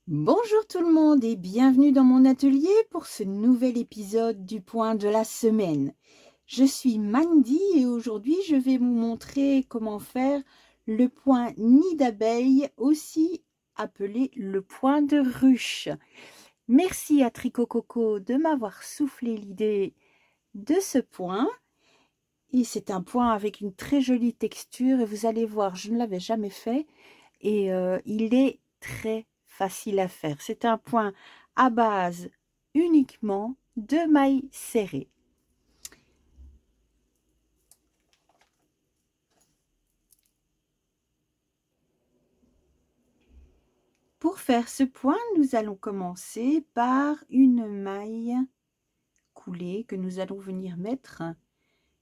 Bonjour tout le monde et bienvenue dans mon atelier pour ce nouvel épisode du point de la semaine. Je suis Mandy et aujourd'hui je vais vous montrer comment faire le point nid d'abeille, aussi appelé le point de ruche. Merci à Tricot Coco de m'avoir soufflé l'idée de ce point. Et c'est un point avec une très jolie texture et vous allez voir, je ne l'avais jamais fait et il est très facile à faire. C'est un point à base uniquement de mailles serrées. Pour faire ce point, nous allons commencer par une maille coulée que nous allons venir mettre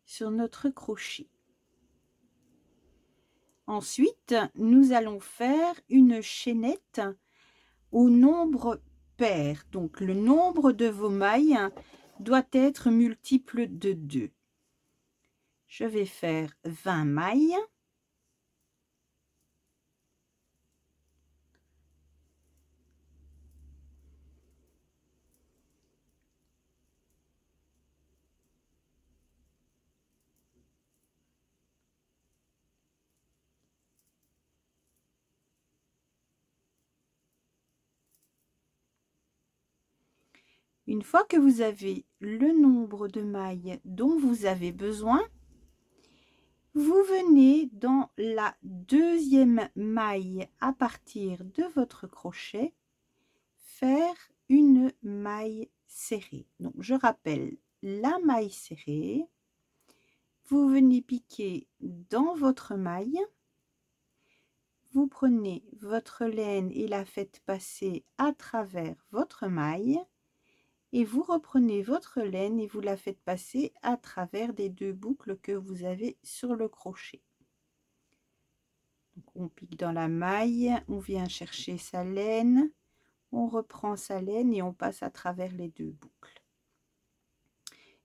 sur notre crochet. Ensuite, nous allons faire une chaînette au nombre pair. Donc, le nombre de vos mailles doit être multiple de 2. Je vais faire 20 mailles. Une fois que vous avez le nombre de mailles dont vous avez besoin, vous venez dans la deuxième maille à partir de votre crochet faire une maille serrée. Donc je rappelle la maille serrée, vous venez piquer dans votre maille, vous prenez votre laine et la faites passer à travers votre maille et vous reprenez votre laine et vous la faites passer à travers des 2 boucles que vous avez sur le crochet. Donc on pique dans la maille, on vient chercher sa laine, on reprend sa laine et on passe à travers les 2 boucles.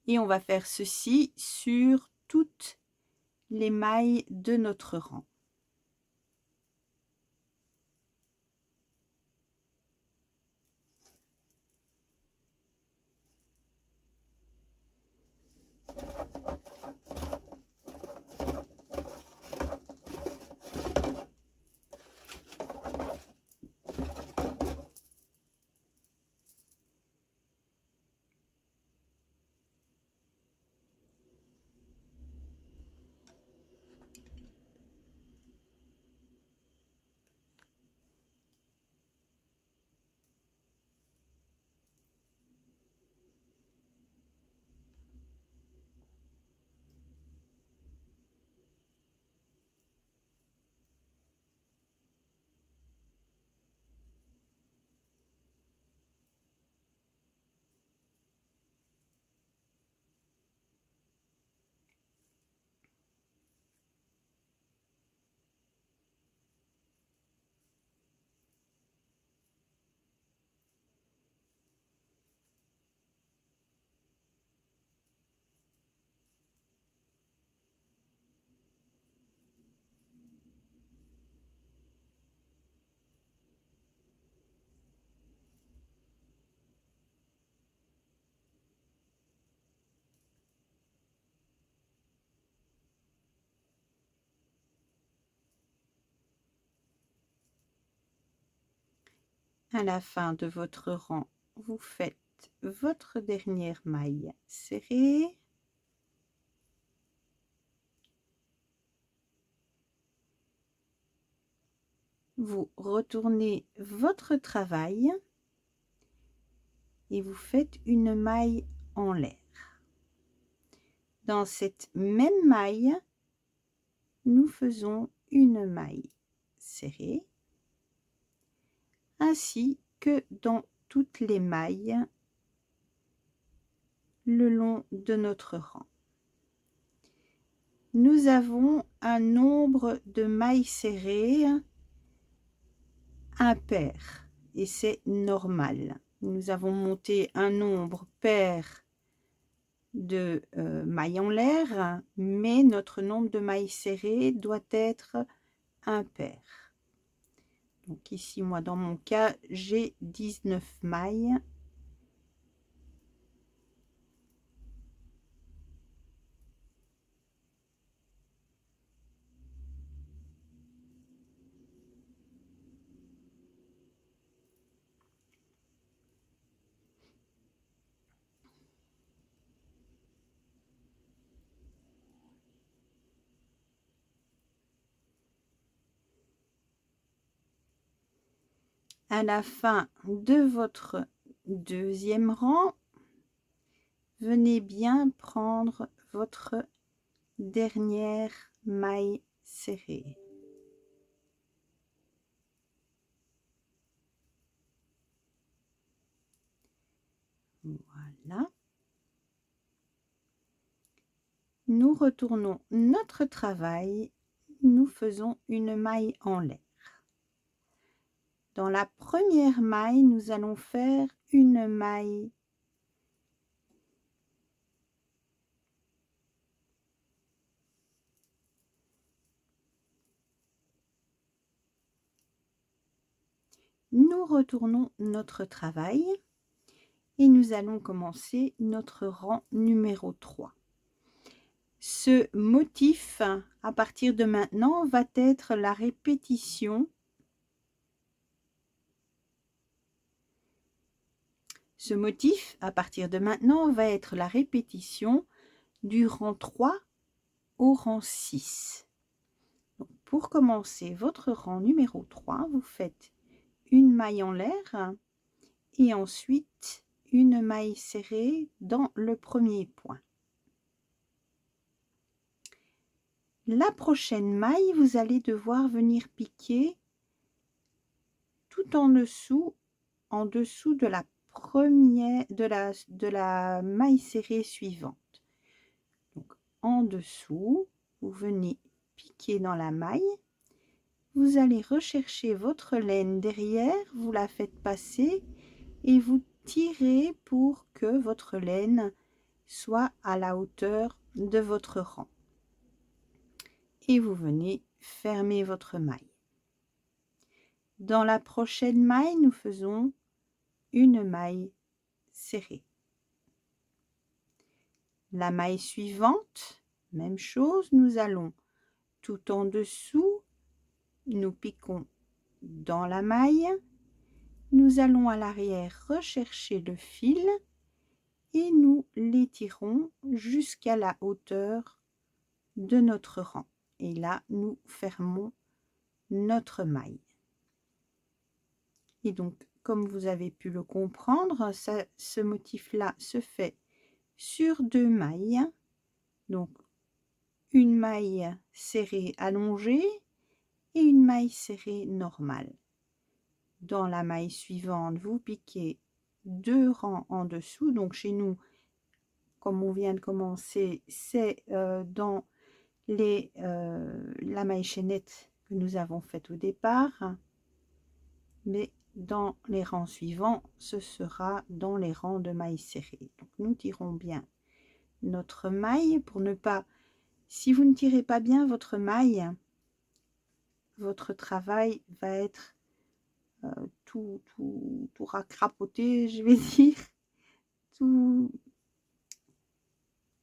Et on va faire ceci sur toutes les mailles de notre rang. À la fin de votre rang, vous faites votre dernière maille serrée. Vous retournez votre travail et vous faites une maille en l'air. Dans cette même maille, nous faisons une maille serrée, ainsi que dans toutes les mailles le long de notre rang. Nous avons un nombre de mailles serrées impair et c'est normal. Nous avons monté un nombre pair de mailles en l'air, mais notre nombre de mailles serrées doit être impair. Donc ici, moi, dans mon cas, j'ai 19 mailles. À la fin de votre deuxième rang, venez bien prendre votre dernière maille serrée. Voilà. Nous retournons notre travail. Nous faisons une maille en l'air. Dans la première maille, nous allons faire une maille nous retournons notre travail et nous allons commencer notre rang numéro 3. Ce motif, à partir de maintenant, va être la répétition. Ce motif, à partir de maintenant, va être la répétition du rang 3 au rang 6. Donc, pour commencer votre rang numéro 3, vous faites une maille en l'air et ensuite une maille serrée dans le premier point. La prochaine maille, vous allez devoir venir piquer tout en dessous de la première de la maille serrée suivante. Donc en dessous, vous venez piquer dans la maille, vous allez rechercher votre laine derrière, vous la faites passer et vous tirez pour que votre laine soit à la hauteur de votre rang. Et vous venez fermer votre maille. Dans la prochaine maille, nous faisons une maille serrée. La maille suivante, même chose, nous allons tout en dessous, nous piquons dans la maille, nous allons à l'arrière rechercher le fil et nous l'étirons jusqu'à la hauteur de notre rang. Et là, nous fermons notre maille. Et donc, comme vous avez pu le comprendre, ce motif-là se fait sur 2 mailles. Donc, une maille serrée allongée et une maille serrée normale. Dans la maille suivante, vous piquez 2 rangs en dessous. Donc, chez nous, comme on vient de commencer, c'est dans la maille chaînette que nous avons faite au départ. Mais dans les rangs suivants, ce sera dans les rangs de mailles serrées. Donc, nous tirons bien notre maille pour ne pas... Si vous ne tirez pas bien votre maille, votre travail va être tout racrapoté, je vais dire. Tout...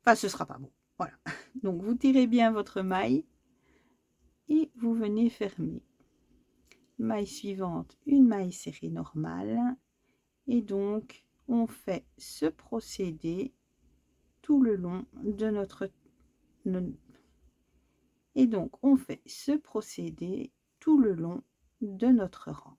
Enfin, ce sera pas bon. Voilà. Donc, vous tirez bien votre maille et vous venez fermer. Maille suivante, une maille serrée normale. Et donc, on fait ce procédé tout le long de notre... Et donc, on fait ce procédé tout le long de notre rang.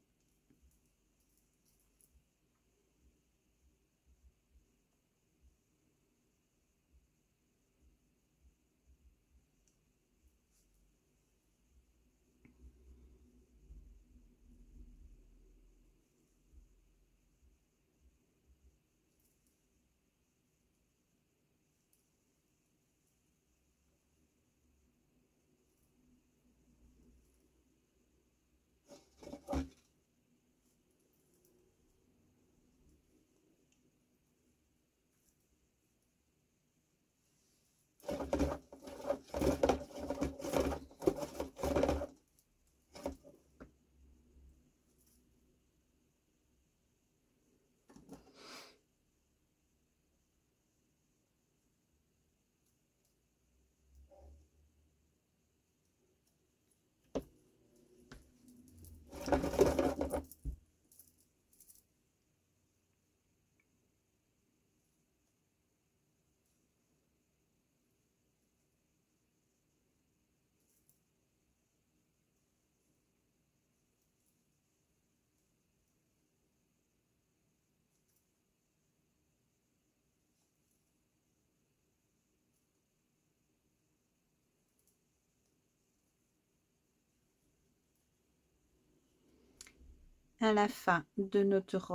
À la fin de notre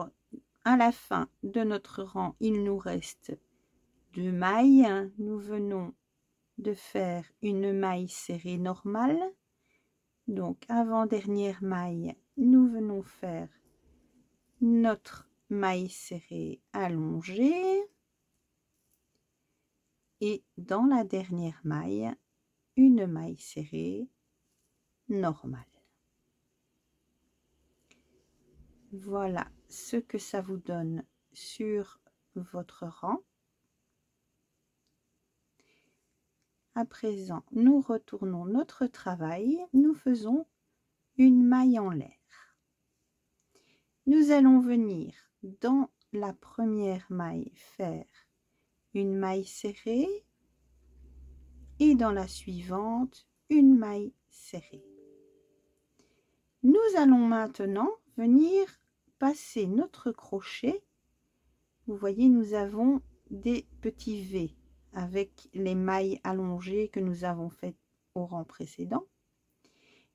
rang, il nous reste 2 mailles. Nous venons de faire une maille serrée normale. Donc, avant-dernière maille, nous venons faire notre maille serrée allongée. Et dans la dernière maille, une maille serrée normale. Voilà ce que ça vous donne sur votre rang. À présent, nous retournons notre travail. Nous faisons une maille en l'air. Nous allons venir dans la première maille faire une maille serrée et dans la suivante une maille serrée. Nous allons maintenant venir passer notre crochet. Vous voyez, nous avons des petits V avec les mailles allongées que nous avons faites au rang précédent.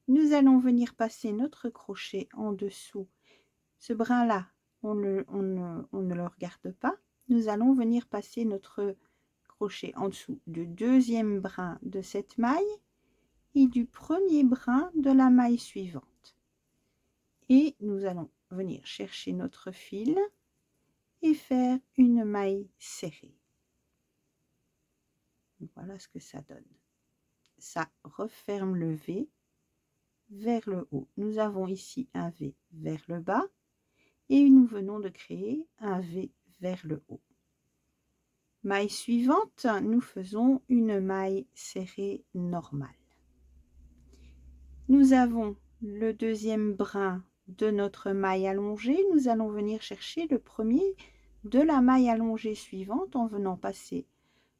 Nous allons venir passer notre crochet en dessous. Ce brin-là, on ne le regarde pas. Nous allons venir passer notre crochet en dessous du deuxième brin de cette maille et du premier brin de la maille suivante. Et nous allons venir chercher notre fil et faire une maille serrée. Voilà ce que ça donne. Ça referme le V vers le haut. Nous avons ici un V vers le bas et nous venons de créer un V vers le haut. Maille suivante, nous faisons une maille serrée normale. Nous avons le deuxième brin de notre maille allongée. Nous allons venir chercher le premier de la maille allongée suivante en venant passer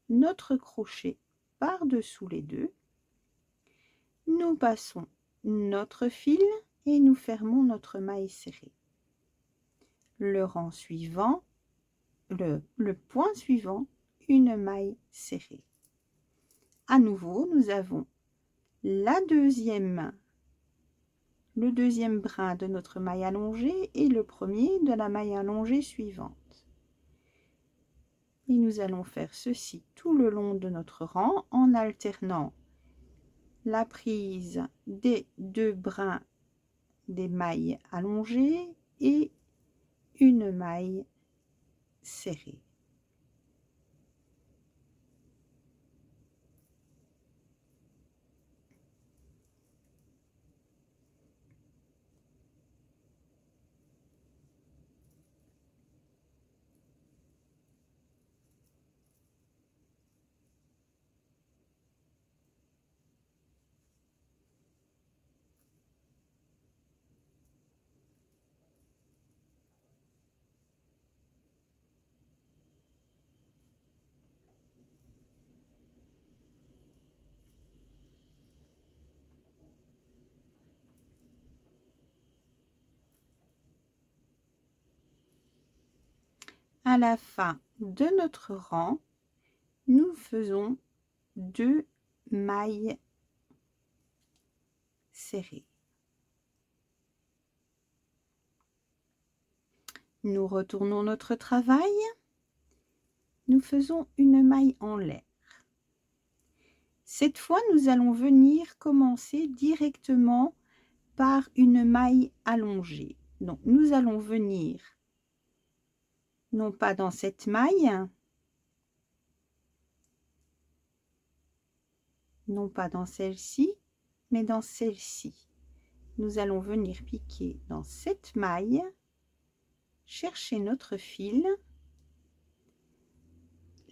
notre crochet par-dessous les deux. Nous passons notre fil et nous fermons notre maille serrée. Le rang suivant, le point suivant, une maille serrée. À nouveau, nous avons le deuxième brin de notre maille allongée et le premier de la maille allongée suivante. Et nous allons faire ceci tout le long de notre rang en alternant la prise des deux brins des mailles allongées et une maille serrée. À la fin de notre rang, nous faisons 2 mailles serrées. Nous retournons notre travail. Nous faisons une maille en l'air. Cette fois, nous allons venir commencer directement par une maille allongée. Donc, nous allons venir non pas dans cette maille, non pas dans celle-ci, mais dans celle-ci. Nous allons venir piquer dans cette maille, chercher notre fil,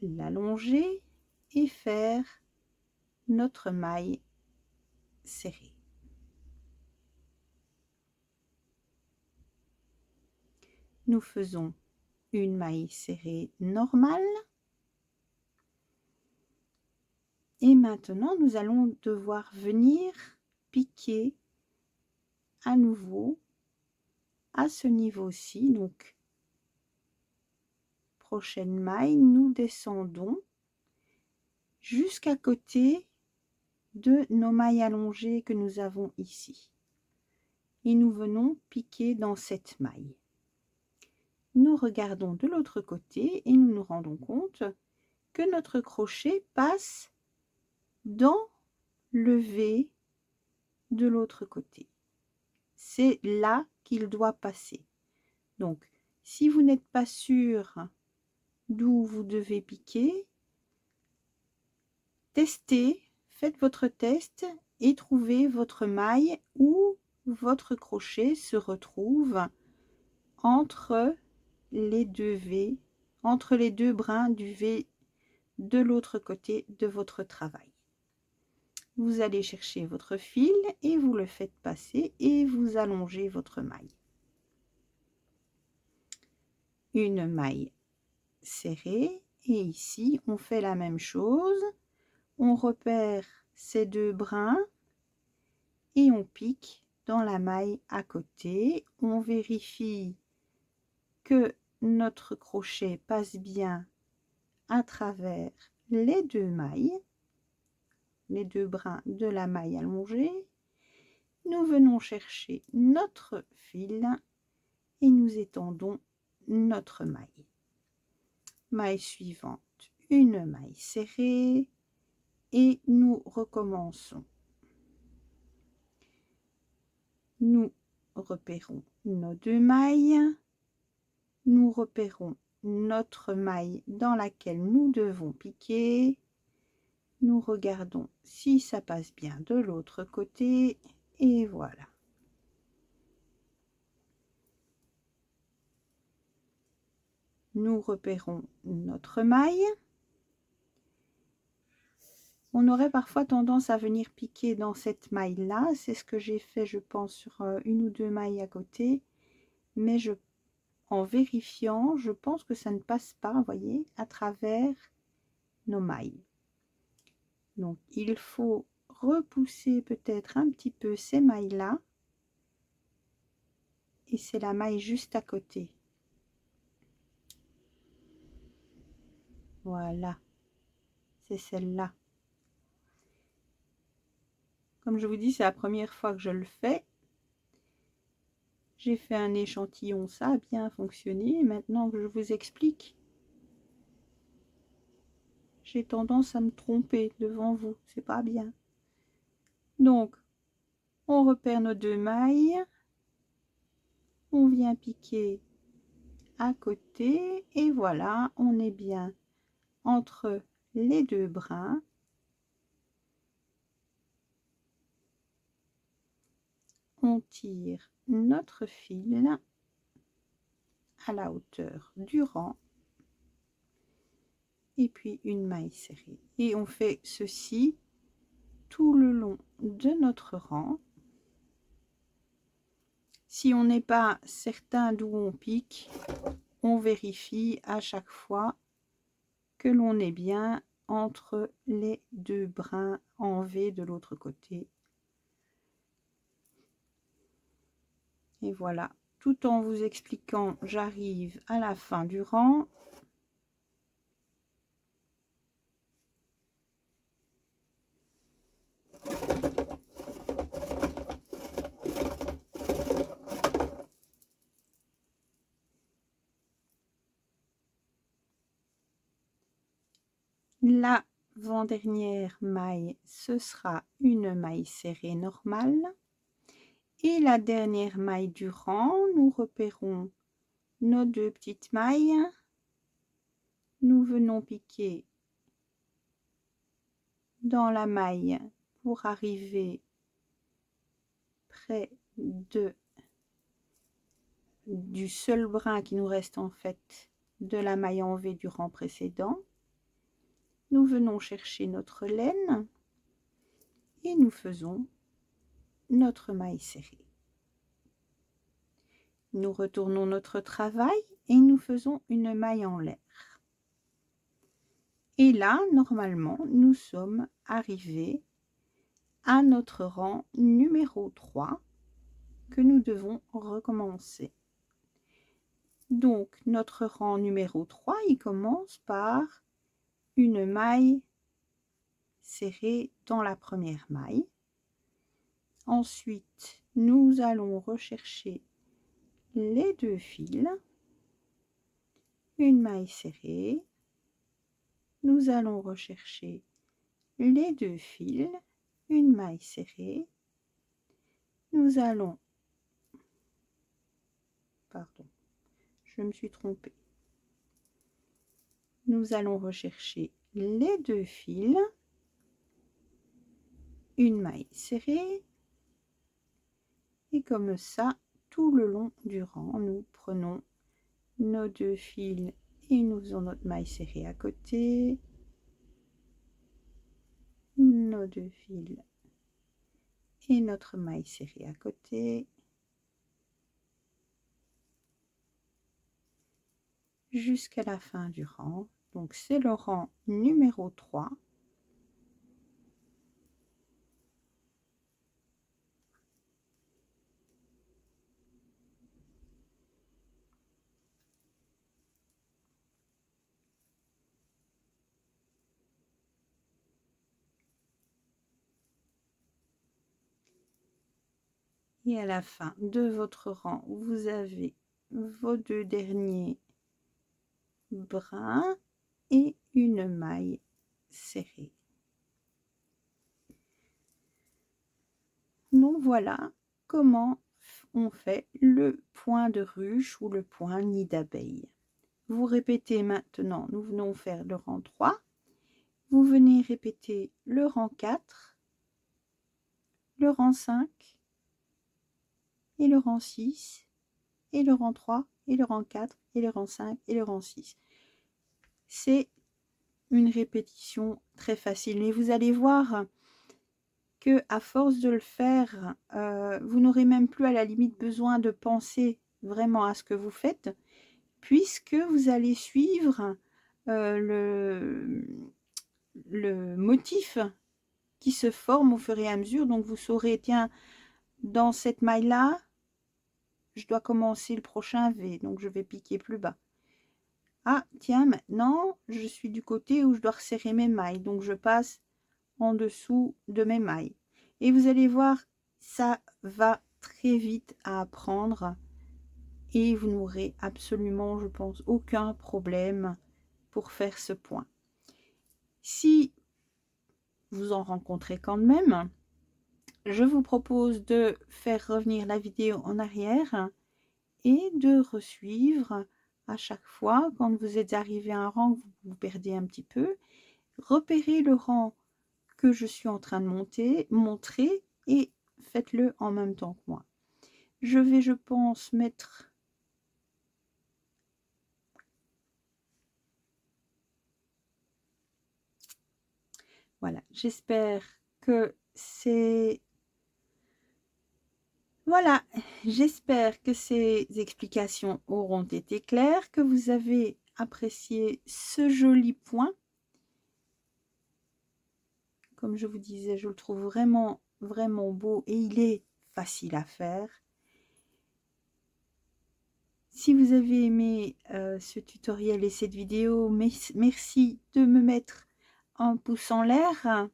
l'allonger et faire notre maille serrée. Nous faisons une maille serrée normale. Et maintenant, nous allons devoir venir piquer à nouveau à ce niveau-ci. Donc, prochaine maille, nous descendons jusqu'à côté de nos mailles allongées que nous avons ici. et nous venons piquer dans cette maille. Nous regardons de l'autre côté et nous nous rendons compte que notre crochet passe dans le V de l'autre côté. C'est là qu'il doit passer. Donc, si vous n'êtes pas sûr d'où vous devez piquer, testez, faites votre test et trouvez votre maille où votre crochet se retrouve entre les deux V, entre les deux brins du V de l'autre côté de votre travail. Vous allez chercher votre fil et vous le faites passer et vous allongez votre maille. Une maille serrée et ici on fait la même chose. On repère ces deux brins et on pique dans la maille à côté. On vérifie que notre crochet passe bien à travers les deux mailles, les deux brins de la maille allongée. Nous venons chercher notre fil et nous étendons notre maille. Maille suivante, une maille serrée et nous recommençons. Nous repérons nos deux mailles, nous repérons notre maille dans laquelle nous devons piquer. Nous regardons si ça passe bien de l'autre côté et voilà. Nous repérons notre maille. On aurait parfois tendance à venir piquer dans cette maille-là. C'est ce que j'ai fait, je pense, sur une ou deux mailles à côté. Mais en vérifiant, je pense que ça ne passe pas, vous voyez, à travers nos mailles. Donc, il faut repousser peut-être un petit peu ces mailles-là. Et c'est la maille juste à côté. Voilà. C'est celle-là. Comme je vous dis, c'est la première fois que je le fais. J'ai fait un échantillon, ça a bien fonctionné. Maintenant que je vous explique, j'ai tendance à me tromper devant vous. C'est pas bien. Donc, on repère nos deux mailles. On vient piquer à côté. Et voilà, on est bien entre les deux brins. On tire notre fil à la hauteur du rang et puis une maille serrée et on fait ceci tout le long de notre rang. Si on n'est pas certain d'où on pique, on vérifie à chaque fois que l'on est bien entre les deux brins en V de l'autre côté. Et voilà, tout en vous expliquant, j'arrive à la fin du rang. L'avant-dernière maille, ce sera une maille serrée normale. Et la dernière maille du rang, nous repérons nos deux petites mailles. Nous venons piquer dans la maille pour arriver près du seul brin qui nous reste en fait de la maille en V du rang précédent. Nous venons chercher notre laine et nous faisons notre maille serrée. Nous retournons notre travail et nous faisons une maille en l'air. Et là, normalement, nous sommes arrivés à notre rang numéro 3 que nous devons recommencer. Donc, notre rang numéro 3, il commence par une maille serrée dans la première maille. Ensuite, nous allons rechercher les 2 fils, une maille serrée, nous allons rechercher les 2 fils, une maille serrée, nous allons, pardon, je me suis trompée, nous allons rechercher les 2 fils, une maille serrée, et comme ça, tout le long du rang, nous prenons nos 2 fils et nous faisons notre maille serrée à côté, nos 2 fils et notre maille serrée à côté, jusqu'à la fin du rang. Donc c'est le rang numéro 3. Et à la fin de votre rang, vous avez vos 2 derniers brins et une maille serrée. Donc voilà comment on fait le point de ruche ou le point nid d'abeille. Vous répétez maintenant, nous venons faire le rang 3. Vous venez répéter le rang 4, le rang 5, et le rang 6, et le rang 3, et le rang 4, et le rang 5, et le rang 6. C'est une répétition très facile. Et vous allez voir que à force de le faire, vous n'aurez même plus à la limite besoin de penser vraiment à ce que vous faites, puisque vous allez suivre le motif qui se forme au fur et à mesure. Donc vous saurez, tiens, dans cette maille là je dois commencer le prochain V, donc je vais piquer plus bas. Ah tiens, maintenant je suis du côté où je dois resserrer mes mailles, donc je passe en dessous de mes mailles. Et vous allez voir, ça va très vite à apprendre et vous n'aurez absolument, je pense, aucun problème pour faire ce point. Si vous en rencontrez quand même, je vous propose de faire revenir la vidéo en arrière et de resuivre à chaque fois quand vous êtes arrivé à un rang que vous perdez un petit peu, repérez le rang que je suis en train de montrer et faites-le en même temps que moi. Je vais, je pense, mettre voilà, j'espère que c'est voilà, j'espère que ces explications auront été claires, que vous avez apprécié ce joli point. Comme je vous disais, je le trouve vraiment, vraiment beau et il est facile à faire. Si vous avez aimé ce tutoriel et cette vidéo, merci de me mettre un pouce en l'air.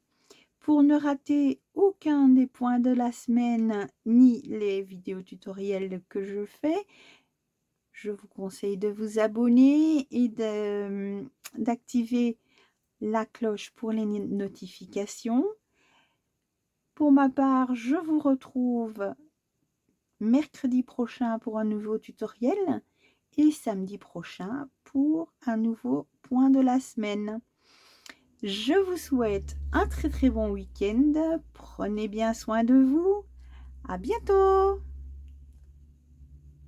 Pour ne rater aucun des points de la semaine ni les vidéos tutoriels que je fais, je vous conseille de vous abonner et d'activer la cloche pour les notifications. Pour ma part, je vous retrouve mercredi prochain pour un nouveau tutoriel et samedi prochain pour un nouveau point de la semaine. Je vous souhaite un très bon week-end. Prenez bien soin de vous. À bientôt!